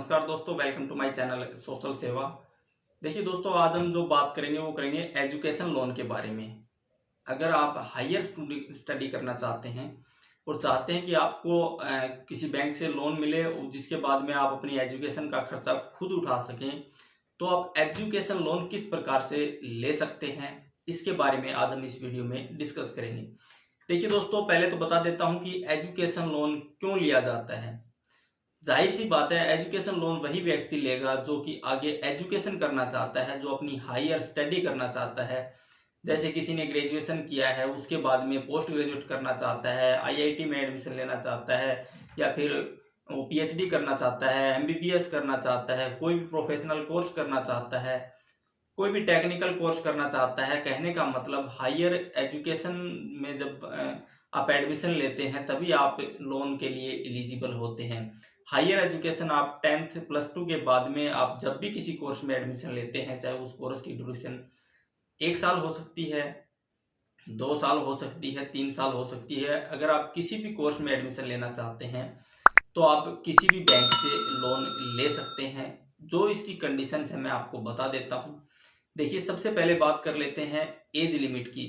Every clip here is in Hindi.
नमस्कार दोस्तों, welcome to my channel social Seva. देखिए दोस्तों, आज हम जो बात करेंगे वो करेंगे एजुकेशन लोन के बारे में। अगर आप हायर स्टडी करना चाहते हैं और चाहते हैं कि आपको किसी बैंक से लोन मिले और जिसके बाद में आप अपनी एजुकेशन का खर्चा खुद उठा सकें, तो आप एजुकेशन लोन किस प्रकार से ले सकते हैं, इसके बारे में आज हम इस वीडियो में डिस्कस करेंगे। देखिए दोस्तों, पहले तो बता देता हूँ कि एजुकेशन लोन क्यों लिया जाता है। जाहिर सी बात है, एजुकेशन लोन वही व्यक्ति लेगा जो कि आगे एजुकेशन करना चाहता है, जो अपनी हायर स्टडी करना चाहता है। जैसे किसी ने ग्रेजुएशन किया है, उसके बाद में पोस्ट ग्रेजुएट करना चाहता है, आईआईटी में एडमिशन लेना चाहता है, या फिर वो पीएचडी करना चाहता है, एमबीबीएस करना चाहता है, कोई भी प्रोफेशनल कोर्स करना चाहता है, कोई भी टेक्निकल कोर्स करना चाहता है। कहने का मतलब हायर एजुकेशन में जब आप एडमिशन लेते हैं तभी आप लोन के लिए एलिजिबल होते हैं। हायर एजुकेशन आप 10th प्लस 2 के बाद में आप जब भी किसी कोर्स में एडमिशन लेते हैं, चाहे उस कोर्स की ड्यूरेशन 1 साल हो सकती है, 2 साल हो सकती है, 3 साल हो सकती है। अगर आप किसी भी कोर्स में एडमिशन लेना चाहते हैं तो आप किसी भी बैंक से लोन ले सकते हैं। जो इसकी कंडीशंस है मैं आपको बता देता हूँ। देखिए, सबसे पहले बात कर लेते हैं एज लिमिट की।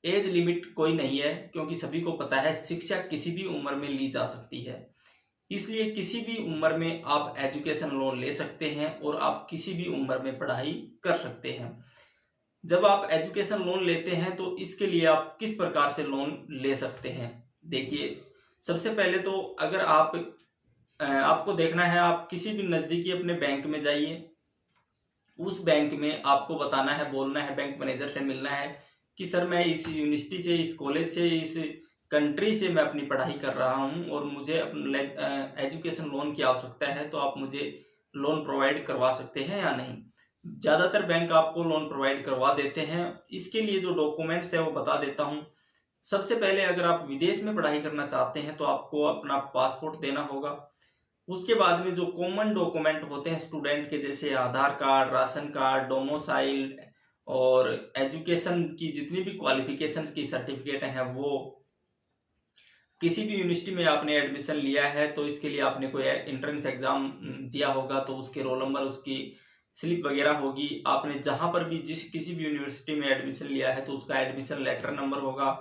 एज लिमिट कोई नहीं है, क्योंकि सभी को पता है शिक्षा किसी भी उम्र में ली जा सकती है। इसलिए किसी भी उम्र में आप एजुकेशन लोन ले सकते हैं और आप किसी भी उम्र में पढ़ाई कर सकते हैं। जब आप एजुकेशन लोन लेते हैं तो इसके लिए आप किस प्रकार से लोन ले सकते हैं। देखिए, सबसे पहले तो अगर आपको देखना है, आप किसी भी नज़दीकी अपने बैंक में जाइए। उस बैंक में आपको बताना है, बोलना है, बैंक मैनेजर से मिलना है कि सर, मैं इस यूनिवर्सिटी से, इस कॉलेज से, इस कंट्री से मैं अपनी पढ़ाई कर रहा हूँ और मुझे अपने एजुकेशन लोन की आवश्यकता है, तो आप मुझे लोन प्रोवाइड करवा सकते हैं या नहीं। ज़्यादातर बैंक आपको लोन प्रोवाइड करवा देते हैं। इसके लिए जो डॉक्यूमेंट्स है वो बता देता हूँ। सबसे पहले, अगर आप विदेश में पढ़ाई करना चाहते हैं तो आपको अपना पासपोर्ट देना होगा। उसके बाद में जो कॉमन डॉक्यूमेंट होते हैं स्टूडेंट के, जैसे आधार कार्ड, राशन कार्ड, डोमिसाइल और एजुकेशन की जितनी भी क्वालिफिकेशन की सर्टिफिकेट हैं, वो किसी भी यूनिवर्सिटी में आपने एडमिशन लिया है तो इसके लिए आपने कोई एंट्रेंस एग्जाम दिया होगा, तो उसके रोल नंबर, उसकी स्लिप वगैरह होगी। आपने जहां पर भी किसी भी यूनिवर्सिटी में एडमिशन लिया है तो उसका एडमिशन लेटर नंबर होगा।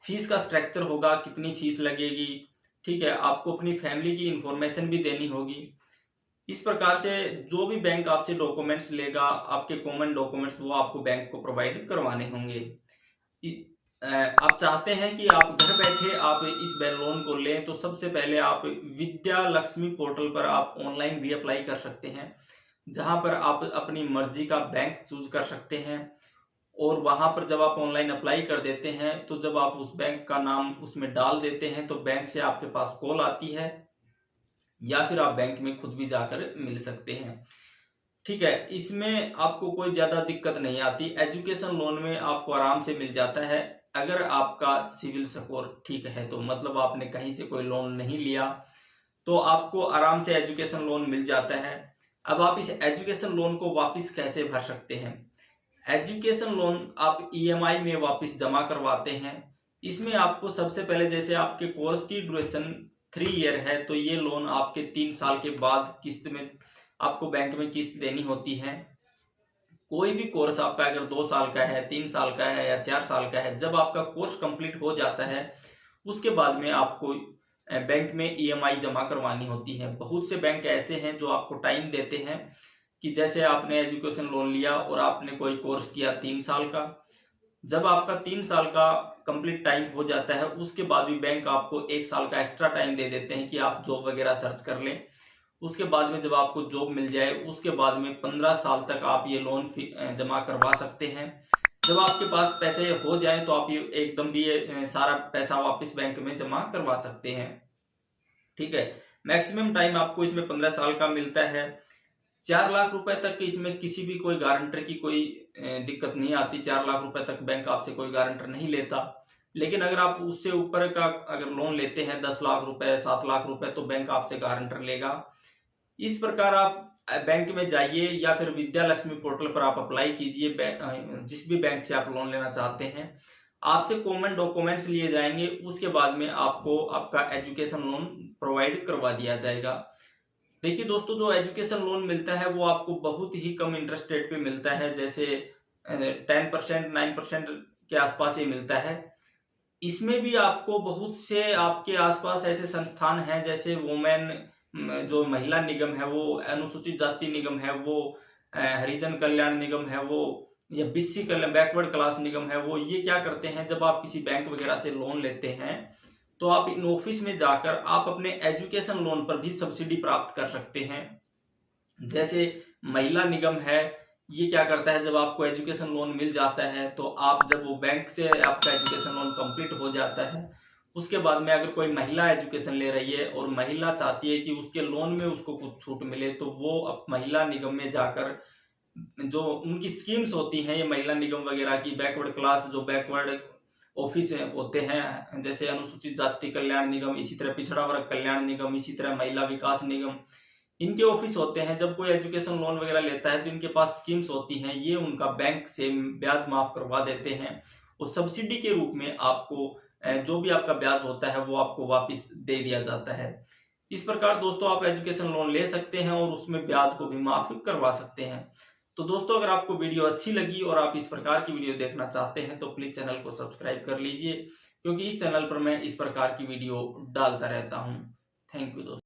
फीस का स्ट्रक्चर होगा, कितनी फीस लगेगी, ठीक है। आपको अपनी फैमिली की इंफॉर्मेशन भी देनी होगी। इस प्रकार से जो भी बैंक आपसे डॉक्यूमेंट्स लेगा, आपके कॉमन डॉक्यूमेंट्स, वो आपको बैंक को प्रोवाइड करवाने होंगे। आप चाहते हैं कि आप घर बैठे आप इस लोन को लें, तो सबसे पहले आप विद्या लक्ष्मी पोर्टल पर आप ऑनलाइन भी अप्लाई कर सकते हैं, जहां पर आप अपनी मर्जी का बैंक चूज कर सकते हैं। और वहां पर जब आप ऑनलाइन अप्लाई कर देते हैं तो जब आप उस बैंक का नाम उसमें डाल देते हैं तो बैंक से आपके पास कॉल आती है, या फिर आप बैंक में खुद भी जाकर मिल सकते हैं, ठीक है। इसमें आपको कोई ज़्यादा दिक्कत नहीं आती। एजुकेशन लोन में आपको आराम से मिल जाता है अगर आपका सिविल स्कोर ठीक है, तो मतलब आपने कहीं से कोई लोन नहीं लिया, तो आपको आराम से एजुकेशन लोन मिल जाता है। अब आप इस एजुकेशन लोन को वापस कैसे भर सकते हैं। एजुकेशन लोन आप ईएमआई में वापस जमा करवाते हैं। इसमें आपको सबसे पहले, जैसे आपके कोर्स की ड्यूरेशन 3 ईयर है, तो ये लोन आपके 3 साल के बाद किस्त में आपको बैंक में किस्त देनी होती है। कोई भी कोर्स आपका अगर 2 साल का है, 3 साल का है या 4 साल का है, जब आपका कोर्स कंप्लीट हो जाता है उसके बाद में आपको बैंक में ईएमआई जमा करवानी होती है। बहुत से बैंक ऐसे हैं जो आपको टाइम देते हैं कि जैसे आपने एजुकेशन लोन लिया और आपने कोई कोर्स किया 3 साल का, जब आपका 3 साल का कंप्लीट टाइम हो जाता है उसके बाद भी बैंक आपको 1 साल का एक्स्ट्रा टाइम दे देते हैं कि आप जॉब वगैरह सर्च कर लें। उसके बाद में जब आपको जॉब मिल जाए उसके बाद में 15 साल तक आप ये लोन जमा करवा सकते हैं। जब आपके पास पैसे हो जाए तो आप ये एकदम भी ये सारा पैसा वापस बैंक में जमा करवा सकते हैं, ठीक है। मैक्सिमम टाइम आपको इसमें 15 साल का मिलता है। 4 लाख रुपए तक इसमें किसी भी कोई गारंटर की कोई दिक्कत नहीं आती। 4 लाख रुपए तक बैंक आपसे कोई गारंटर नहीं लेता। लेकिन अगर आप उससे ऊपर का अगर लोन लेते हैं 10 लाख रुपए, 7 लाख रुपए, तो बैंक आपसे गारंटर लेगा। इस प्रकार आप बैंक में जाइए या फिर विद्या लक्ष्मी पोर्टल पर आप अप्लाई कीजिए। जिस भी बैंक से आप लोन लेना चाहते हैं, आपसे कॉमन डॉक्यूमेंट्स लिए जाएंगे। उसके बाद में आपको आपका एजुकेशन लोन प्रोवाइड करवा दिया जाएगा। देखिए दोस्तों, जो एजुकेशन लोन मिलता है वो आपको बहुत ही कम इंटरेस्ट रेट पे मिलता है, जैसे 10% 9% के आसपास ये मिलता है। इसमें भी आपको बहुत से आपके आसपास ऐसे संस्थान हैं, जैसे वुमेन जो महिला निगम है वो, अनुसूचित जाति निगम है वो, हरिजन कल्याण निगम है वो, या बीसी कल्याण बैकवर्ड क्लास निगम है वो। ये क्या करते हैं, जब आप किसी बैंक वगैरह से लोन लेते हैं तो आप इन ऑफिस में जाकर आप अपने एजुकेशन लोन पर भी सब्सिडी प्राप्त कर सकते हैं। जैसे महिला निगम है, ये क्या करता है, जब आपको एजुकेशन लोन मिल जाता है तो आप जब वो बैंक से आपका एजुकेशन लोन कंप्लीट हो जाता है, उसके बाद में अगर कोई महिला एजुकेशन ले रही है और महिला चाहती है कि उसके लोन में उसको कुछ छूट मिले, तो वो अब महिला निगम में जाकर जो उनकी स्कीम्स होती हैं, ये महिला निगम वगैरह की, बैकवर्ड क्लास जो बैकवर्ड ऑफिस होते हैं, जैसे अनुसूचित जाति कल्याण निगम, इसी तरह पिछड़ा वर्ग कल्याण निगम, इसी तरह महिला विकास निगम, इनके ऑफिस होते हैं। जब कोई एजुकेशन लोन वगैरह लेता है तो इनके पास स्कीम्स होती हैं, ये उनका बैंक से ब्याज माफ करवा देते हैं और सब्सिडी के रूप में आपको जो भी आपका ब्याज होता है वो आपको वापस दे दिया जाता है। इस प्रकार दोस्तों आप एजुकेशन लोन ले सकते हैं और उसमें ब्याज को भी माफ करवा सकते हैं। तो दोस्तों, अगर आपको वीडियो अच्छी लगी और आप इस प्रकार की वीडियो देखना चाहते हैं तो प्लीज चैनल को सब्सक्राइब कर लीजिए, क्योंकि इस चैनल पर मैं इस प्रकार की वीडियो डालता रहता हूँ। थैंक यू दोस्तों।